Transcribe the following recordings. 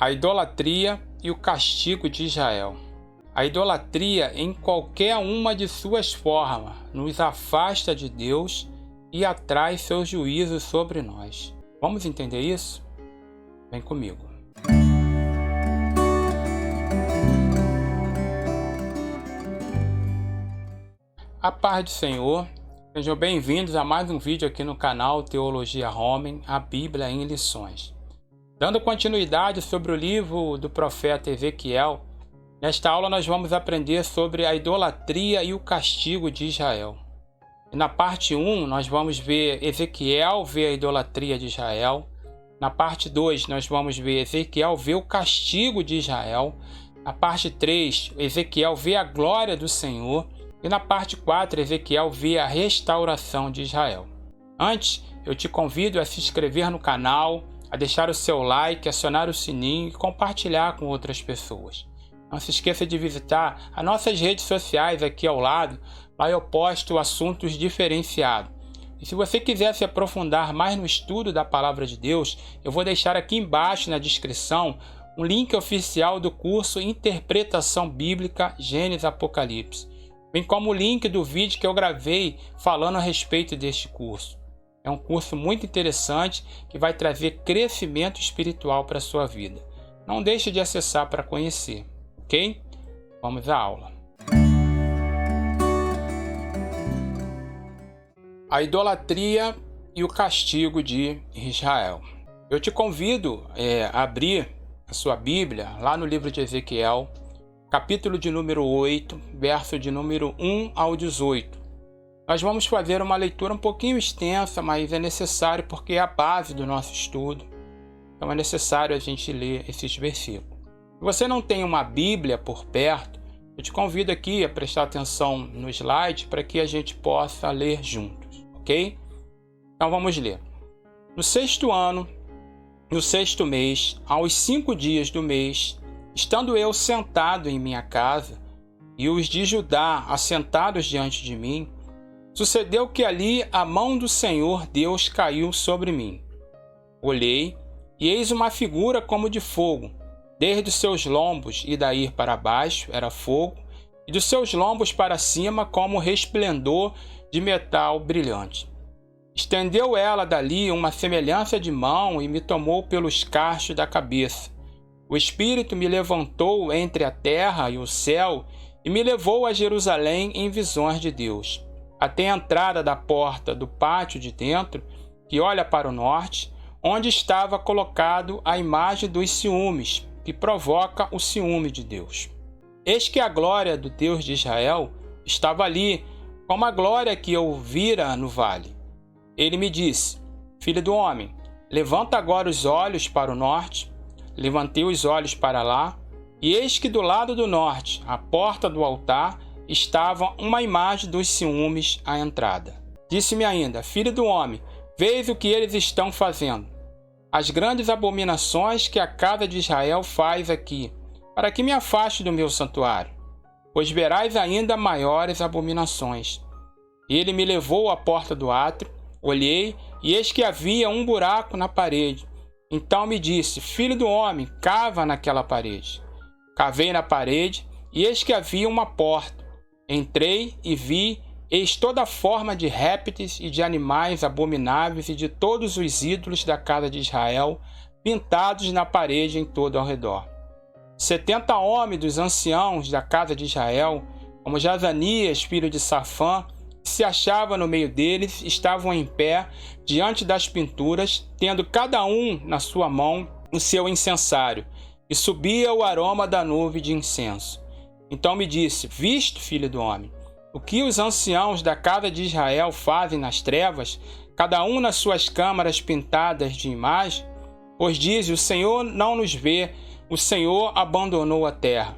A idolatria e o castigo de Israel. A idolatria, em qualquer uma de suas formas, nos afasta de Deus e atrai seus juízos sobre nós. Vamos entender isso? Vem comigo. A paz do Senhor, sejam bem-vindos a mais um vídeo aqui no canal Teologia Homem, a Bíblia em Lições. Dando continuidade sobre o livro do profeta Ezequiel, nesta aula nós vamos aprender sobre a idolatria e o castigo de Israel. E na parte 1 nós vamos ver Ezequiel ver a idolatria de Israel. Na parte 2 nós vamos ver Ezequiel ver o castigo de Israel. Na parte 3, Ezequiel vê a glória do Senhor. E na parte 4, Ezequiel vê a restauração de Israel. Antes, eu te convido a se inscrever no canal, a deixar o seu like, acionar o sininho e compartilhar com outras pessoas. Não se esqueça de visitar as nossas redes sociais aqui ao lado, lá eu posto assuntos diferenciados. E se você quiser se aprofundar mais no estudo da Palavra de Deus, eu vou deixar aqui embaixo na descrição um link oficial do curso Interpretação Bíblica Gênesis Apocalipse, bem como o link do vídeo que eu gravei falando a respeito deste curso. É um curso muito interessante que vai trazer crescimento espiritual para a sua vida. Não deixe de acessar para conhecer, ok? Vamos à aula. A idolatria e o castigo de Israel. Eu te convido a abrir a sua Bíblia lá no livro de Ezequiel, capítulo de número 8, verso de número 1 ao 18. Nós vamos fazer uma leitura um pouquinho extensa, mas é necessário porque é a base do nosso estudo. Então é necessário a gente ler esses versículos. Se você não tem uma Bíblia por perto, eu te convido aqui a prestar atenção no slide para que a gente possa ler juntos, ok? Então vamos ler. No 6º ano, no 6º mês, aos 5 dias do mês, estando eu sentado em minha casa, e os de Judá assentados diante de mim, sucedeu que ali a mão do Senhor Deus caiu sobre mim. Olhei, e eis uma figura como de fogo, desde os seus lombos e daí para baixo era fogo, e dos seus lombos para cima como resplendor de metal brilhante. Estendeu ela dali uma semelhança de mão e me tomou pelos cachos da cabeça. O Espírito me levantou entre a terra e o céu e me levou a Jerusalém em visões de Deus, até a entrada da porta do pátio de dentro, que olha para o norte, onde estava colocado a imagem dos ciúmes, que provoca o ciúme de Deus. Eis que a glória do Deus de Israel estava ali, como a glória que eu vira no vale. Ele me disse: Filho do homem, levanta agora os olhos para o norte. Levantei os olhos para lá, e eis que do lado do norte, à porta do altar, estava uma imagem dos ciúmes à entrada. Disse-me ainda: Filho do homem, vês o que eles estão fazendo, as grandes abominações que a casa de Israel faz aqui, para que me afaste do meu santuário, pois verás ainda maiores abominações. Ele me levou à porta do átrio, olhei, e eis que havia um buraco na parede. Então me disse: Filho do homem, cava naquela parede. Cavei na parede, e eis que havia uma porta. Entrei e vi, eis toda forma de répteis e de animais abomináveis e de todos os ídolos da casa de Israel, pintados na parede em todo ao redor. 70 homens dos anciãos da casa de Israel, como Jazanias, filho de Safã, que se achava no meio deles, estavam em pé diante das pinturas, tendo cada um na sua mão o seu incensário, e subia o aroma da nuvem de incenso. Então me disse: Viste, filho do homem, o que os anciãos da casa de Israel fazem nas trevas, cada um nas suas câmaras pintadas de imagem? Pois diz: O Senhor não nos vê, o Senhor abandonou a terra.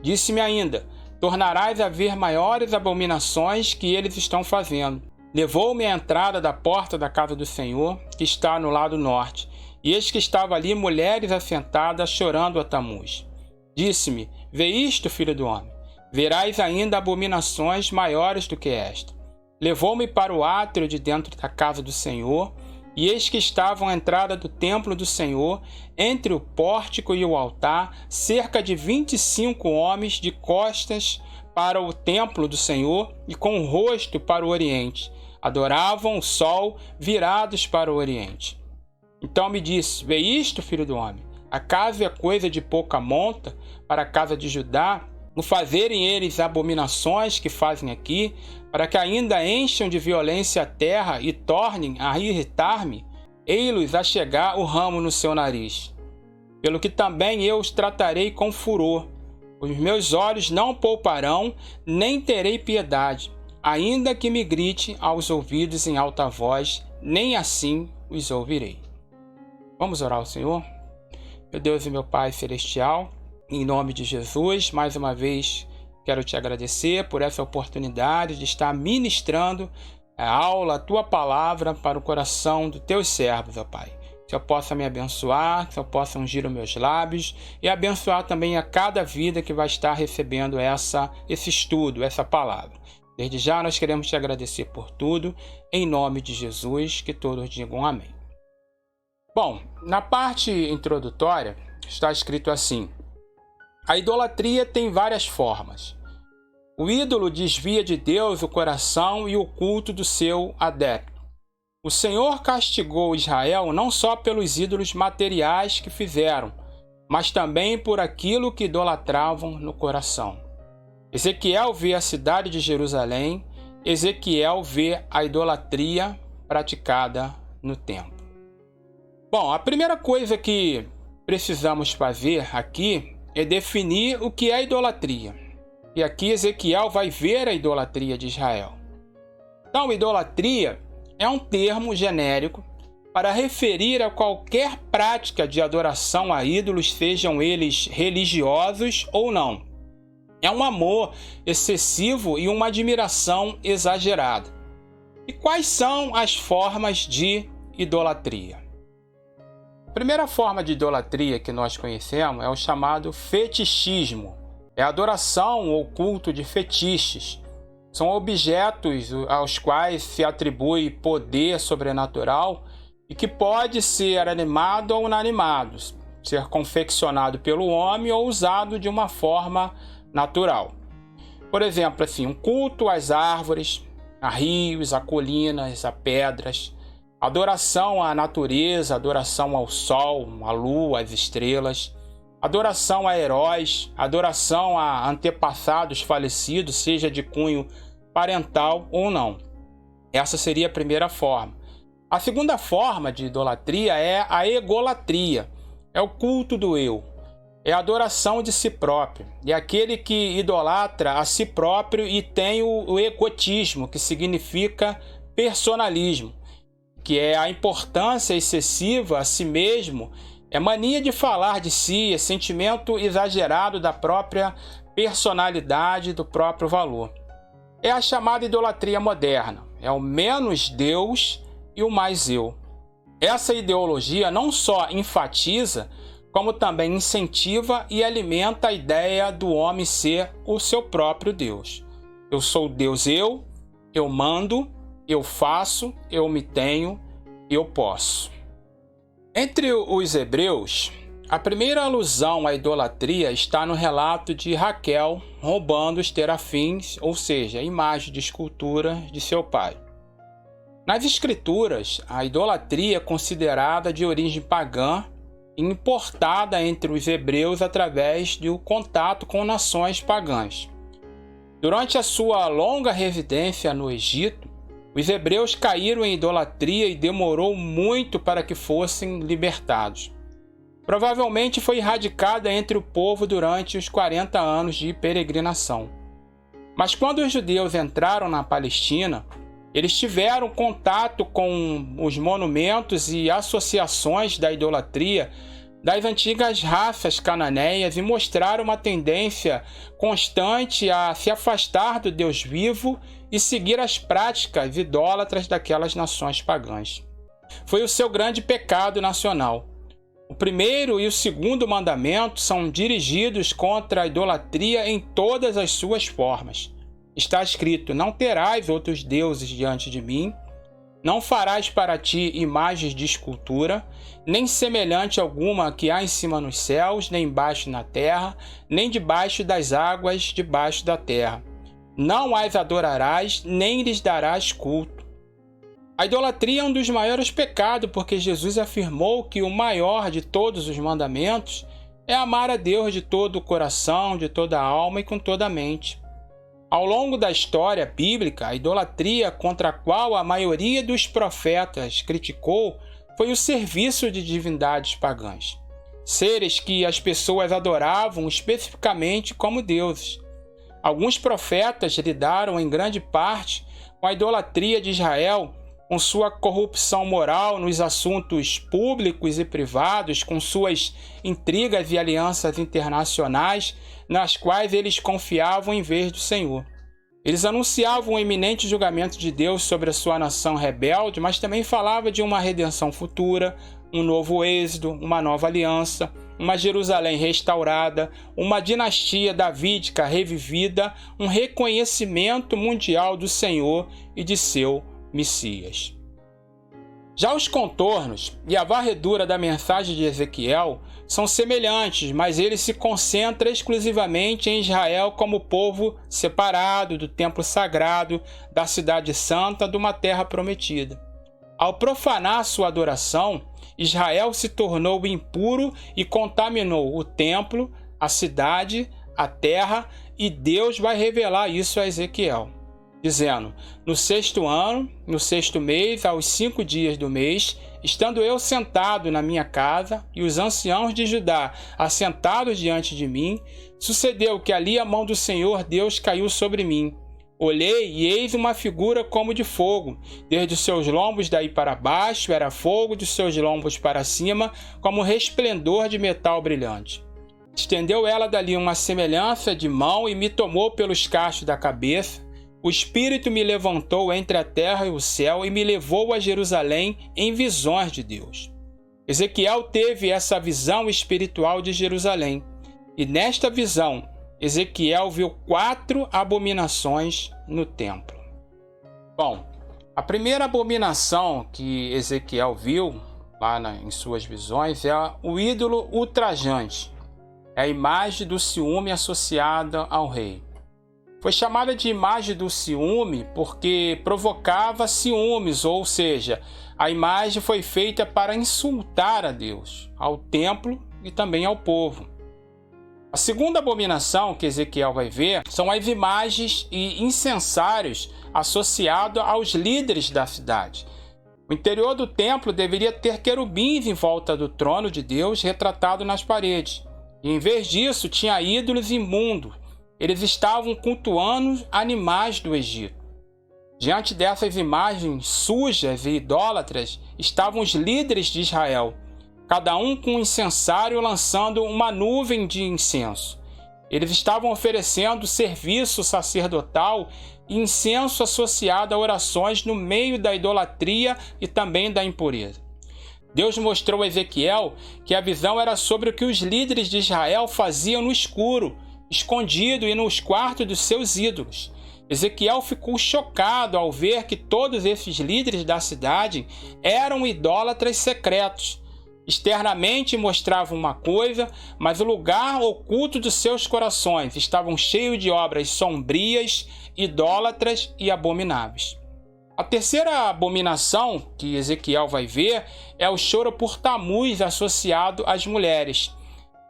Disse-me ainda: Tornarás a ver maiores abominações que eles estão fazendo. Levou-me à entrada da porta da casa do Senhor, que está no lado norte, e eis que estava ali mulheres assentadas chorando a Tamuz. Disse-me: Vê isto, filho do homem, verás ainda abominações maiores do que esta. Levou-me para o átrio de dentro da casa do Senhor, E eis que estavam à entrada do templo do Senhor, entre o pórtico e o altar, cerca de 25 homens de costas para o templo do Senhor e com o rosto para o oriente. Adoravam o sol, virados para o oriente. Então me disse: vê isto, filho do homem? Acaso é coisa de pouca monta para a casa de Judá, no fazerem eles abominações que fazem aqui, para que ainda encham de violência a terra e tornem a irritar-me? Ei-los a chegar o ramo no seu nariz. Pelo que também eu os tratarei com furor. Os meus olhos não pouparão, nem terei piedade, ainda que me grite aos ouvidos em alta voz, nem assim os ouvirei. Vamos orar ao Senhor? Meu Deus e meu Pai celestial, em nome de Jesus, mais uma vez quero te agradecer por essa oportunidade de estar ministrando a aula, a tua palavra para o coração dos teus servos, ó Pai. Que eu possa me abençoar, que eu possa ungir os meus lábios e abençoar também a cada vida que vai estar recebendo esse estudo, essa palavra. Desde já nós queremos te agradecer por tudo, em nome de Jesus, que todos digam amém. Bom, na parte introdutória está escrito assim: a idolatria tem várias formas. O ídolo desvia de Deus o coração e o culto do seu adepto. O Senhor castigou Israel não só pelos ídolos materiais que fizeram, mas também por aquilo que idolatravam no coração. Ezequiel vê a cidade de Jerusalém, Ezequiel vê a idolatria praticada no templo. Bom, a primeira coisa que precisamos fazer aqui é definir o que é idolatria. E aqui Ezequiel vai ver a idolatria de Israel. Então, idolatria é um termo genérico para referir a qualquer prática de adoração a ídolos, sejam eles religiosos ou não. É um amor excessivo e uma admiração exagerada. E quais são as formas de idolatria? A primeira forma de idolatria que nós conhecemos é o chamado fetichismo. É a adoração ou culto de fetiches. São objetos aos quais se atribui poder sobrenatural e que pode ser animado ou inanimado, ser confeccionado pelo homem ou usado de uma forma natural. Por exemplo, assim, um culto às árvores, a rios, a colinas, a pedras, adoração à natureza, adoração ao sol, à lua, às estrelas, adoração a heróis, adoração a antepassados falecidos, seja de cunho parental ou não. Essa seria a primeira forma. A segunda forma de idolatria é a egolatria. É o culto do eu. É a adoração de si próprio. É aquele que idolatra a si próprio e tem o egotismo, que significa personalismo, que é a importância excessiva a si mesmo, é mania de falar de si, é sentimento exagerado da própria personalidade, do próprio valor. É a chamada idolatria moderna. É o menos Deus e o mais eu. Essa ideologia não só enfatiza, como também incentiva e alimenta a ideia do homem ser o seu próprio Deus. Eu sou Deus, eu mando, eu faço, eu me tenho, eu posso. Entre os hebreus, a primeira alusão à idolatria está no relato de Raquel roubando os terafins, ou seja, a imagem de escultura de seu pai. Nas escrituras, a idolatria é considerada de origem pagã e importada entre os hebreus através do contato com nações pagãs. Durante a sua longa residência no Egito, os hebreus caíram em idolatria e demorou muito para que fossem libertados. Provavelmente foi erradicada entre o povo durante os 40 anos de peregrinação. Mas quando os judeus entraram na Palestina, eles tiveram contato com os monumentos e associações da idolatria das antigas raças cananeias e mostraram uma tendência constante a se afastar do Deus vivo e seguir as práticas idólatras daquelas nações pagãs. Foi o seu grande pecado nacional. O primeiro e o segundo mandamento são dirigidos contra a idolatria em todas as suas formas. Está escrito: não terás outros deuses diante de mim, Não farás para ti imagens de escultura, nem semelhante alguma que há em cima nos céus, nem embaixo na terra, nem debaixo das águas debaixo da terra. Não as adorarás, nem lhes darás culto. A idolatria é um dos maiores pecados, porque Jesus afirmou que o maior de todos os mandamentos é amar a Deus de todo o coração, de toda a alma e com toda a mente. Ao longo da história bíblica, a idolatria contra a qual a maioria dos profetas criticou foi o serviço de divindades pagãs, seres que as pessoas adoravam especificamente como deuses. Alguns profetas lidaram em grande parte com a idolatria de Israel, com sua corrupção moral nos assuntos públicos e privados, com suas intrigas e alianças internacionais, nas quais eles confiavam em vez do Senhor. Eles anunciavam o iminente julgamento de Deus sobre a sua nação rebelde, mas também falava de uma redenção futura, um novo êxodo, uma nova aliança, uma Jerusalém restaurada, uma dinastia davídica revivida, um reconhecimento mundial do Senhor e de seu Messias. Já os contornos e a varredura da mensagem de Ezequiel são semelhantes, mas ele se concentra exclusivamente em Israel como povo separado do templo sagrado, da cidade santa, de uma terra prometida. Ao profanar sua adoração, Israel se tornou impuro e contaminou o templo, a cidade, a terra, e Deus vai revelar isso a Ezequiel, dizendo: no 6º ano, no 6º mês, aos 5 dias do mês, estando eu sentado na minha casa e os anciãos de Judá assentados diante de mim, sucedeu que ali a mão do Senhor Deus caiu sobre mim. Olhei e eis uma figura como de fogo, desde os seus lombos daí para baixo era fogo, dos seus lombos para cima, como resplendor de metal brilhante. Estendeu ela dali uma semelhança de mão e me tomou pelos cachos da cabeça. O Espírito me levantou entre a terra e o céu e me levou a Jerusalém em visões de Deus. Ezequiel teve essa visão espiritual de Jerusalém. E nesta visão, Ezequiel viu 4 abominações no templo. Bom, a primeira abominação que Ezequiel viu lá em suas visões é o ídolo ultrajante. É a imagem do ciúme associada ao rei. Foi chamada de imagem do ciúme porque provocava ciúmes, ou seja, a imagem foi feita para insultar a Deus, ao templo e também ao povo. A segunda abominação que Ezequiel vai ver são as imagens e incensários associados aos líderes da cidade. O interior do templo deveria ter querubins em volta do trono de Deus retratado nas paredes. E em vez disso, tinha ídolos imundos. Eles estavam cultuando animais do Egito. Diante dessas imagens sujas e idólatras estavam os líderes de Israel, cada um com um incensário lançando uma nuvem de incenso. Eles estavam oferecendo serviço sacerdotal e incenso associado a orações no meio da idolatria e também da impureza. Deus mostrou a Ezequiel que a visão era sobre o que os líderes de Israel faziam no escuro, escondido e nos quartos dos seus ídolos. Ezequiel ficou chocado ao ver que todos esses líderes da cidade eram idólatras secretos. Externamente mostravam uma coisa, mas o lugar oculto dos seus corações estavam cheios de obras sombrias, idólatras e abomináveis. A terceira abominação que Ezequiel vai ver é o choro por Tamuz associado às mulheres.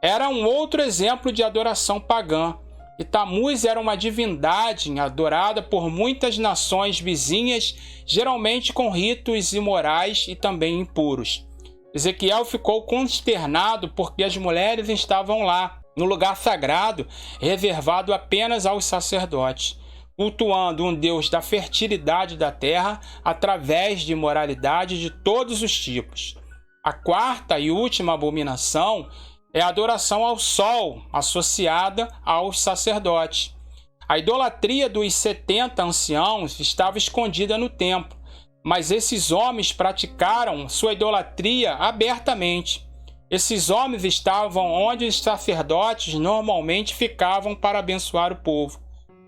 Era um outro exemplo de adoração pagã. E Tamuz era uma divindade adorada por muitas nações vizinhas, geralmente com ritos imorais e também impuros. Ezequiel ficou consternado porque as mulheres estavam lá, no lugar sagrado, reservado apenas aos sacerdotes, cultuando um Deus da fertilidade da terra através de imoralidade de todos os tipos. A quarta e última abominação é a adoração ao sol, associada aos sacerdotes. A idolatria dos 70 anciãos estava escondida no templo, mas esses homens praticaram sua idolatria abertamente. Esses homens estavam onde os sacerdotes normalmente ficavam para abençoar o povo.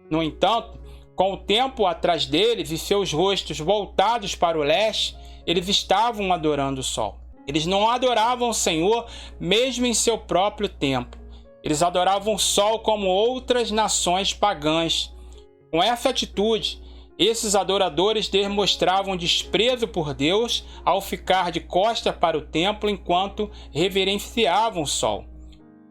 No entanto, Com o templo atrás deles e seus rostos voltados para o leste, eles estavam adorando o sol. Eles não adoravam o Senhor mesmo em seu próprio templo. Eles adoravam o sol como outras nações pagãs. Com essa atitude, esses adoradores demonstravam desprezo por Deus ao ficar de costas para o templo enquanto reverenciavam o sol.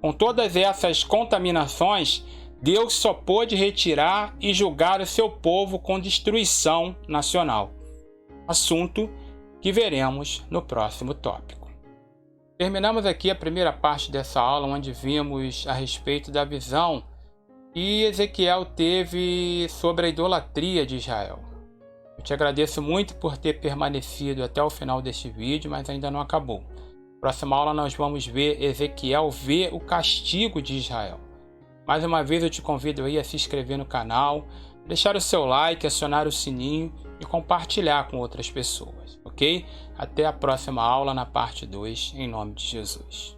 Com todas essas contaminações, Deus só pôde retirar e julgar o seu povo com destruição nacional. Assunto que veremos no próximo tópico. Terminamos aqui a primeira parte dessa aula, onde vimos a respeito da visão que Ezequiel teve sobre a idolatria de Israel. Eu te agradeço muito por ter permanecido até o final deste vídeo, mas ainda não acabou. Na próxima aula nós vamos ver Ezequiel ver o castigo de Israel. Mais uma vez eu te convido aí a se inscrever no canal, deixar o seu like, acionar o sininho e compartilhar com outras pessoas, ok? Até a próxima aula na parte 2, em nome de Jesus.